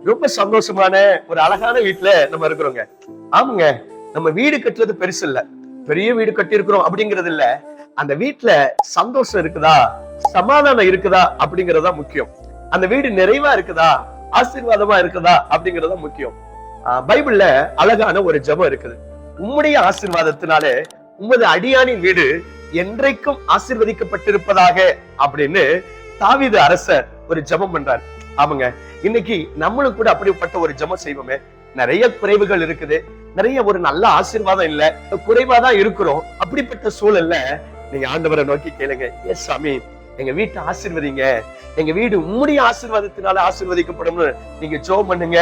ரொம்ப சந்தோஷமான ஒரு அழகான வீட்டுல நம்ம இருக்கிறோங்க. ஆமாங்க, நம்ம வீடு கட்டுறது பெருசு இல்ல, பெரிய வீடு கட்டி இருக்கிறோம் அப்படிங்கிறது இல்ல. அந்த வீட்டுல சந்தோஷம் இருக்குதா, சமாதானம் இருக்குதா அப்படிங்கறதா முக்கியம். அந்த வீடு நிறைவா இருக்குதா, ஆசீர்வாதமா இருக்குதா அப்படிங்கறதா முக்கியம். பைபிள்ல அழகான ஒரு ஜெபம் இருக்குது. உம்முடைய ஆசீர்வாதத்தினாலே உமது அடியானின் வீடு என்றைக்கும் ஆசீர்வதிக்கப்பட்டிருப்பதாக அப்படின்னு தாவீது அரசர் ஒரு ஜெபம் பண்றார். ஆமாங்க, இன்னைக்கு நம்மளும் கூட அப்படிப்பட்ட ஒரு ஜெபம் செய்வோமே. நிறைய குறைவுகள் இருக்குது, நிறைய ஒரு நல்ல ஆசீர்வாதம் இல்ல, குறைவாதான் இருக்கிறோம். அப்படிப்பட்ட சூழல்ல நீங்க ஆண்டவரை நோக்கி கேளுங்க, எஸ் சாமி எங்க வீட்டை ஆசீர்வதிங்க, எங்க வீடு உம்முடைய ஆசீர்வாதத்தினால ஆசீர்வதிக்கப்படும்னு நீங்க ஜெபம் பண்ணுங்க.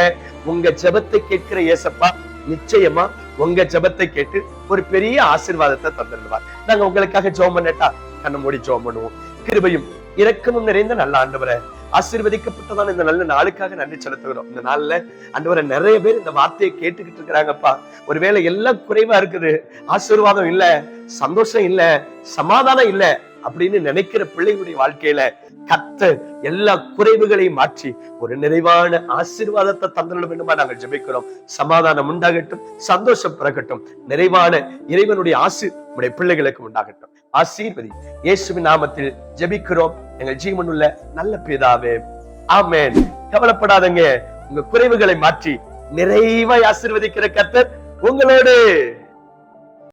உங்க ஜெபத்தை கேட்கிற ஏசப்பா நிச்சயமா உங்க ஜெபத்தை கேட்டு ஒரு பெரிய ஆசீர்வாதத்தை தந்துடுவார். நாங்க உங்களுக்காக ஜெபம் பண்ணட்டா? கண்ணை மூடி ஜெபம் பண்ணுவோம். கிருபையும் இரக்கமும் நிறைந்த நல்ல ஆண்டவரை, ஆசீர்வதிக்கப்பட்டதான இந்த நல்ல நாளுக்காக நன்றி செலுத்துகிறோம். இந்த நாள்ல ஆண்டவரை நிறைய பேர் இந்த வார்த்தையை கேட்டுக்கிட்டு இருக்கிறாங்கப்பா. ஒருவேளை எல்லாம் குறைவா இருக்குது, ஆசீர்வாதம் இல்ல, சந்தோஷம் இல்ல, சமாதானம் இல்ல அப்படின்னு நினைக்கிற பிள்ளைகளுடைய வாழ்க்கையில கர்த்தர் எல்லா குறைவுகளையும் மாற்றி ஒரு நிறைவான ஆசீர்வாதத்தை தந்துட வேண்டுமா நாங்கள் ஜெபிக்கிறோம். சமாதானம் உண்டாகட்டும், சந்தோஷம் பிறக்கட்டும், நிறைவான இறைவனுடைய உடைய பிள்ளைகளுக்கு உண்டாகட்டும். ஆசீர்வதி இயேசுவின் நாமத்தில் ஜெபிக்கிறோம் எங்கள் ஜீவனுள்ள நல்ல பிதாவே, ஆமென். கவலைப்படாதங்க, உங்க குறைவுகளை மாற்றி நிறைவாய் ஆசீர்வதிக்கிற கர்த்தர் உங்களோடு